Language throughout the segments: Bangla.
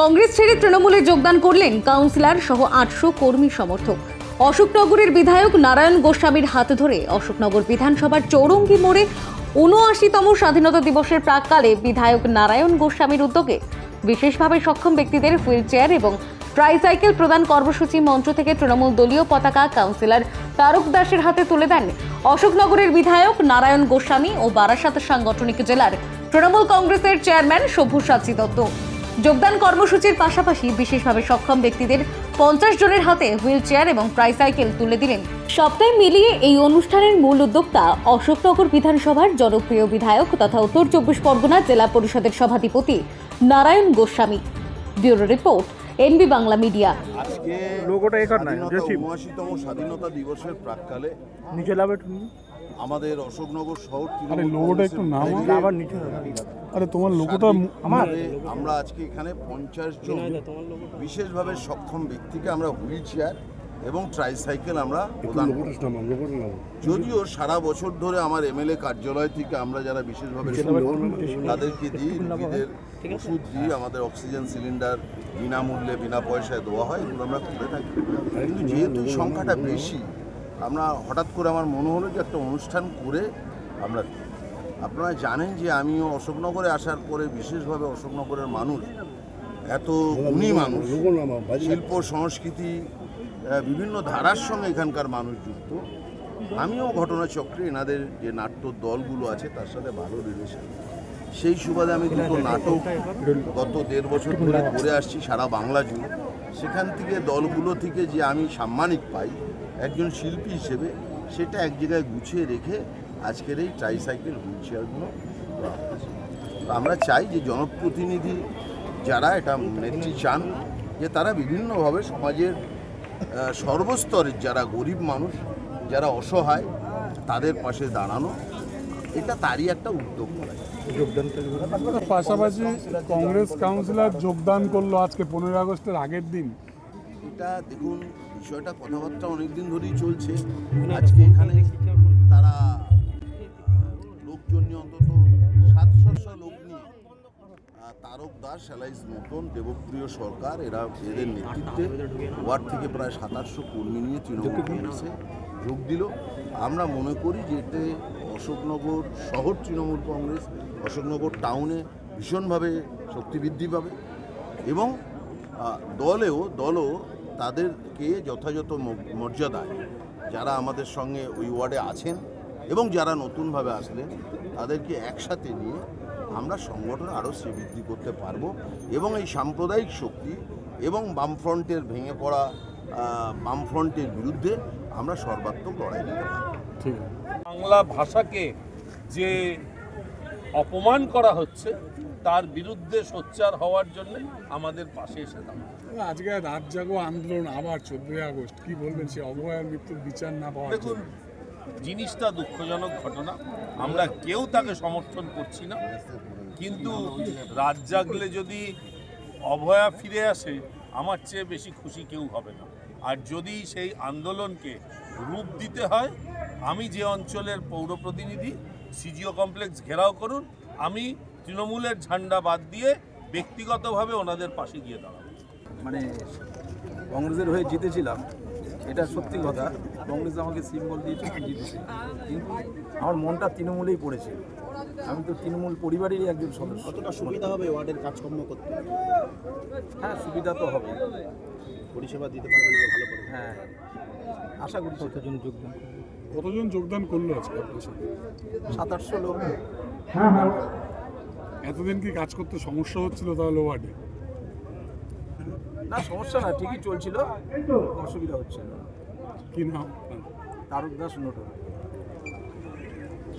কংগ্রেস ছেড়ে তৃণমূলে যোগদান করলেন কাউন্সিলর সহ 800 কর্মী সমর্থক। অশোকনগরের বিধায়ক নারায়ণ গোস্বামীর হাত ধরে অশোকনগর বিধানসভার চৌরঙ্গি মোড়ে ৭৯তম স্বাধীনতা দিবসের প্রাক্কালে বিধায়ক নারায়ণ গোস্বামীর উদ্যোগে বিশেষভাবে সক্ষম ব্যক্তিদের হুইল চেয়ার এবং ট্রাইসাইকেল প্রদান কর্মসূচি মঞ্চ থেকে তৃণমূল দলীয় পতাকা কাউন্সিলর তারক দাসের হাতে তুলে দেন অশোকনগরের বিধায়ক নারায়ণ গোস্বামী ও বারাসাত সাংগঠনিক জেলার তৃণমূল কংগ্রেসের চেয়ারম্যান সব্যসাচী দত্ত। যোগদান কর্মসূচির পাশাপাশি বিশেষভাবে সক্ষম ব্যক্তিদের 50 জনের হাতে হুইল চেয়ার এবং ট্রাইসাইকেল তুলে দিলেন। সপ্তাহে মিলিয়ে এই অনুষ্ঠানের মূল উদ্যোক্তা অশোকনগর বিধানসভার জনপ্রিয় বিধায়ক তথা উত্তর 24 পরগনা জেলা পরিষদের সভাধিপতি Narayan Goswami. Bureau report, NB Bangla media. আজকে লোগোটা এখানে নাই, ৭৯তম স্বাধীনতা দিবসের প্রাক্কালে নিচে লাভে আমাদের অশোকনগর শহর লোগোটা একটু নাম আবার নিচে। আরে তোমার লোগোটা আমরা আজকে এখানে 50 জন বিশেষভাবে সক্ষম ব্যক্তিকে আমরা হুইল চেয়ার এবং ট্রাইসাইকেল আমরা প্রদান করি। যদিও সারা বছর ধরে আমার এমএলএ কার্যালয় থেকে আমরা যারা বিশেষভাবে তাদেরকে দিই, রোগীদের ওষুধ দিই, আমাদের অক্সিজেন সিলিন্ডার বিনামূল্যে বিনা পয়সায় দেওয়া হয়, এগুলো আমরা করে থাকি। কিন্তু যেহেতু সংখ্যাটা বেশি, আমরা হঠাৎ করে আমার মনে হলো যে একটা অনুষ্ঠান করে আমরা, আপনারা জানেন যে আমিও অশোকনগরে আসার পরে বিশেষভাবে অশোকনগরের মানুষ এত গুণী মানুষ, শিল্প সংস্কৃতি বিভিন্ন ধারার সঙ্গে এখানকার মানুষ যুক্ত। আমিও ঘটনাচক্রে এনাদের যে নাট্য দলগুলো আছে তার সাথে ভালো রিলেশন। সেই সুবাদে আমি দুটো নাটক গত 1.5 বছর ধরে করে আসছি সারা বাংলা জুড়ে। সেখান থেকে দলগুলো থেকে যে আমি সাম্মানিক পাই একজন শিল্পী হিসেবে, সেটা এক জায়গায় গুছিয়ে রেখে আজকের এই ট্রাইসাইকেল হুইল চেয়ারগুলো আমরা চাই যে জনপ্রতিনিধি যারা এটা নেত্রী চান যে তারা বিভিন্নভাবে সমাজের সর্বস্তরের যারা গরিব মানুষ, যারা অসহায়, তাদের পাশে দাঁড়ানো, এটা তারই একটা উদ্যোগ। পাশাপাশি কংগ্রেস কাউন্সিলর যোগদান করলো আজকে 15 আগস্টের আগের দিন। এটা দেখুন, বিষয়টা কথাবার্তা অনেকদিন ধরেই চলছে। আজকে এখানে তারা লোকজন নিয়ে অন্তত 700 লোক নিয়ে তারক দাস, এলাইজ মতন, দেবপ্রিয় সরকার, এদের নেতৃত্বে ওয়ার্ড থেকে প্রায় 700 কর্মী নিয়ে তৃণমূল কংগ্রেসে যোগ দিল। আমরা মনে করি যে এতে অশোকনগর শহর তৃণমূল কংগ্রেস, অশোকনগর টাউনে ভীষণভাবে শক্তি বৃদ্ধি পাবে এবং দলও তাদেরকে যথাযথ মর্যাদায় যারা আমাদের সঙ্গে ওই ওয়ার্ডে আছেন এবং যারা নতুনভাবে আসলেন তাদেরকে একসাথে নিয়ে আমরা সংগঠন আরও বৃদ্ধি করতে পারবো এবং এই সাম্প্রদায়িক শক্তি এবং বামফ্রন্টের ভেঙে পড়া বামফ্রন্টের বিরুদ্ধে আমরা সর্বাত্মক লড়াই দিতে পারব। বাংলা ভাষাকে যে অপমান করা হচ্ছে তার বিরুদ্ধে সোচ্চার হওয়ার জন্য আমাদের পাশে এসে দাঁড়ানো। আজকে রাত জাগো আন্দোলন আবার 14 আগস্ট, কি বলবেন সে অবহেলার মৃত্যুর বিচার না পাওয়া? দেখুন, জিনিসটা দুঃখজনক ঘটনা, আমরা কেউ তাকে সমর্থন করছি না, কিন্তু রাত জাগলে যদি অভয়া ফিরে আসে আমার চেয়ে বেশি খুশি কেউ হবে না। আর যদি সেই আন্দোলনকে রূপ দিতে হয়, আমি যে অঞ্চলের পৌর প্রতিনিধি, সিজিও কমপ্লেক্স ঘেরাও করুন, আমি তৃণমূলের ঝান্ডা বাদ দিয়ে ব্যক্তিগতভাবে ওনাদের পাশে গিয়ে দাঁড়াবো। মানে কংগ্রেসের হয়ে জিতেছিলাম, এটা সত্যি কথা। কংগ্রেস আমাকে সিম্বল দিয়েছে, জিতেছি, কিন্তু আমার মনটা তৃণমূলেই পড়েছে। আমি তো তৃণমূল পরিবারেরই একজন সদস্য। কতটা সুবিধা হবে ওয়ার্ডের কাজকর্ম করতে? হ্যাঁ, সুবিধা তো হবে, পরিষেবা দিতে পারবেন ভালো করে। হ্যাঁ, আশা করি। কতজন যোগদান করলো আজকে আপনার সাথে? 700 লোক। এতদিন কি কাজ করতে সমস্যা হচ্ছিল তাহলে ওয়ার্ডে? না, সমস্যা না, ঠিকই চলছিল, অসুবিধা হচ্ছে না। কি নাম? তারক দাস, নোট।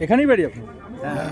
এখানেই বাড়ি আপনার? হ্যাঁ।